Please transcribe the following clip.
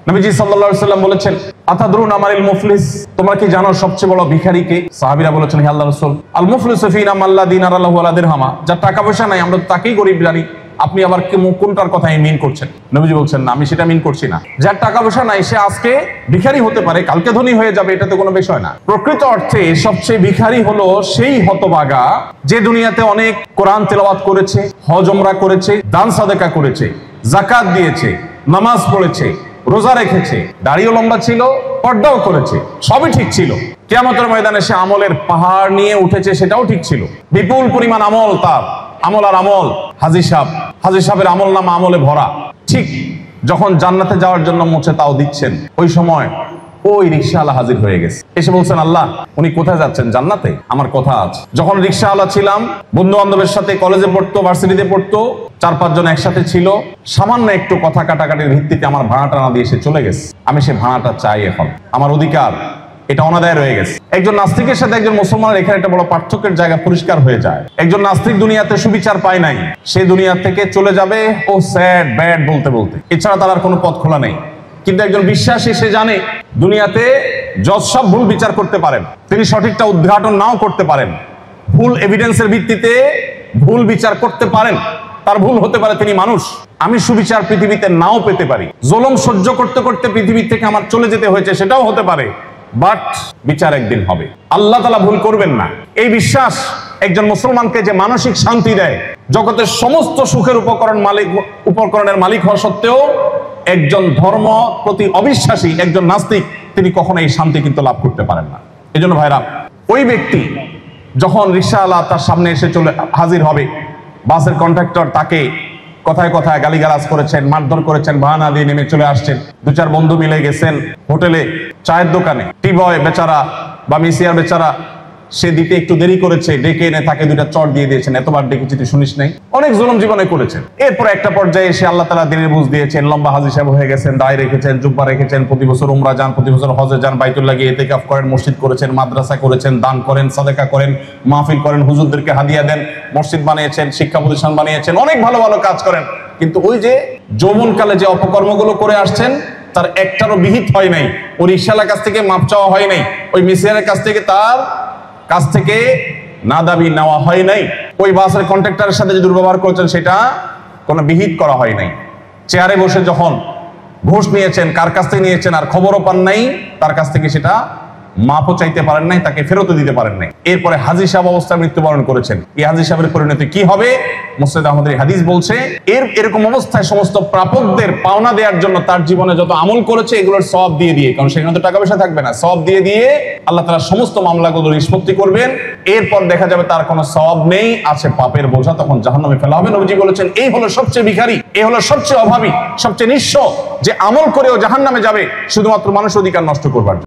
নবীজি সাল্লাল্লাহু আলাইহি ওয়াসাল্লাম বলেছেন, আতাদরুনা মানিল মুফলিস, তোমরা কি জানো সবচেয়ে বড় ভিখারি কে? সাহাবীরা বলেছেন, হে আল্লাহর রাসূল, আল মুফলিসু ফিনা মাল্লা দিনার লাহু ওয়ালা দিরহামা, যার টাকা পয়সা নাই আমরা তাকেই গরিব জানি। আপনি আবার কোনটার কথা মিন করছেন? নবীজি বলছেন, না, আমি সেটা মিন করছি না। যার টাকা পয়সা নাই সে আজকে ভিখারি হতে পারে, কালকে ধনী হয়ে যাবে, এটা তো কোনো বিষয় না। প্রকৃত অর্থে সবচেয়ে ভিখারি হলো সেই হতভাগা যে দুনিয়াতে অনেক কোরআন তেলাওয়াত করেছে, হজ উমরা করেছে, দান সাদেকা করেছে, যাকাত দিয়েছে, নামাজ পড়েছে, রোজা রেখেছে, দাড়িও লম্বা ছিল, পর্দাও করেছে, সবই ঠিক ছিল। কিয়ামতের ময়দানে সে আমলের পাহাড় নিয়ে উঠেছে, সেটাও ঠিক ছিল। বিপুল পরিমাণ আমল, তার আমল আর আমল। হাজী সাহেবের আমল নামা আমলে ভরা। ঠিক যখন জান্নাতে যাওয়ার জন্য মুছে তাও দিচ্ছেন, ওই সময় ওই রিকশাওয়ালা হাজির হয়ে গেছে। এসে বলছেন, আল্লাহ, উনি কোথায় যাচ্ছেন? জান্নাতে। আমার কথা আছে, যখন রিকশাওয়ালা ছিলাম, বন্ধু বান্ধবের সাথে কলেজে পড়তো, ভার্সিটিতে পড়তো, 4-5 জন একসাথে ছিল, সামান্য একটু কথা কাটাকাটির ভিত্তিতে আমার ভাড়াটা না দিয়ে সে চলে গেছে। আমি সে ভাড়াটা চাই, এখন আমার অধিকার, এটা অনাদায় রয়ে গেছে। একজন নাস্তিকের সাথে একজন মুসলমানের এখানে একটা বড় পার্থক্যের জায়গা পরিষ্কার হয়ে যায়। একজন নাস্তিক দুনিয়াতে সুবিচার পায় নাই, সে দুনিয়া থেকে চলে যাবে ও স্যাড ব্যাড বলতে বলতে, এছাড়া তার আর কোনো পথ খোলা নেই। কিন্তু একজন বিশ্বাসী, সে জানে দুনিয়াতে জজ সব ভুল বিচার করতে পারেন, তিনি সঠিকটা উদ্ঘাটন নাও করতে পারেন, ভুল এভিডেন্সের ভিত্তিতে ভুল বিচার করতে পারেন, তার ভুল হতে পারে, তিনি মানুষ। আমি সুবিচার পৃথিবীতে নাও পেতে পারি, জুলুম সহ্য করতে করতে পৃথিবী থেকে আমার চলে যেতে হয়েছে, সেটাও হতে পারে, বাট বিচার একদিন হবে। আল্লাহ তাআলা ভুল করবেন না। এই বিশ্বাস একজন মুসলমানকে যে মানসিক শান্তি দেয়, জগতের সমস্ত সুখের উপকরণের মালিক হওয়া সত্ত্বেও একজন ধর্ম প্রতি অবিশ্বাসী একজন নাস্তিক, তিনি কখনো এই শান্তি কিন্তু লাভ করতে পারেন না। এই জন্য ভাইরা, ওই ব্যক্তি যখন রিকশাওয়ালা তার সামনে এসে হাজির হবে, বাসের কন্ট্রাক্টর তাকে কথায় কথায় গালিগালাজ করেছেন, মারধর করেছেন, বাহানা দিয়ে নেমে চলে আসছেন। 2-4 বন্ধু মিলে গেছেন হোটেলে, চায়ের দোকানে, টি বয় বেচারা বা মিসিয়ার বেচারা, সে দিতে একটু দেরি করেছে, ডেকে এনে তাকে 2টা চড় দিয়ে দিয়েছেন, এতবার ডেকেছি তুই শুনিস নাই। অনেক জুলুম জীবনে করেছেন। এরপর একটা পর্যায়ে এসে আল্লাহ তাআলা দিনের বুঝ দিয়েছেন, লম্বা হাজী সাহেব হয়ে গেছেন, দায় রেখেছেন, জুব্বা রেখেছেন, প্রতি বছর উমরা যান, প্রতি বছর হজে যান, বাইতুল্লাহ গিয়ে ইতিকাফ করেন, মসজিদ করেছেন, মাদ্রাসা করেছেন, দান করেন, সাদেকা করেন, মাহফিল করেন, হুজুরদেরকে হাদিয়া দেন, মসজিদ বানিয়েছেন, শিক্ষা প্রতিষ্ঠান বানিয়েছেন, অনেক ভালো ভালো কাজ করেন। কিন্তু ওই যে যৌবনকালে যে অপকর্মগুলো করে আসছেন, তার একটারও বিহিত হয় নাই। ওই রিকশাওয়ালার কাছ থেকে মাপ চাওয়া হয় নাই, ওই মিসিয়ারের কাছ থেকে তার কাছ থেকে না দাবি নেওয়া হয় নাই, ওই বাসের কন্ট্রাক্টরের সাথে যে দুর্ব্যবহার করেছেন সেটা কোনো বিহিত করা হয় নাই। চেয়ারে বসে যখন ঘুষ নিয়েছেন, কার কাছ থেকে নিয়েছেন আর খবরও পান নাই, তার কাছ থেকে সেটা মাপও চাইতে পারেন নাই, তাকে ফেরতও দিতে পারেন নাই। এরপরে হাজী সাহেব অবস্থায় মৃত্যুবরণ করেছেন। এই হাজী সাহেবের পরিণতি কি হবে? মুসনাদ আহমদের হাদিস বলছে, এরকম অবস্থায় সমস্ত প্রাপকদের পাওনা দেওয়ার জন্য তার জীবনে যত আমল করেছে এগুলোর সওয়াব দিয়ে দিয়ে, কারণ সেখানে তো টাকা পয়সা থাকবে না, সওয়াব দিয়ে দিয়ে আল্লাহ তাআলা সমস্ত মামলাগুলো নিষ্পত্তি করবেন। এরপর দেখা যাবে তার কোনো সওয়াব নেই, আছে পাপের বোঝা, তখন জাহান্নামে ফেলা হবে। নবীজি বলেছেন, এই হলো সবচেয়ে ভিখারি, এই হলো সবচেয়ে অভাবী, সবচেয়ে নিঃস্ব, যে আমল করেও জাহান্নামে যাবে শুধুমাত্র মানুষ অধিকার নষ্ট করবার জন্য।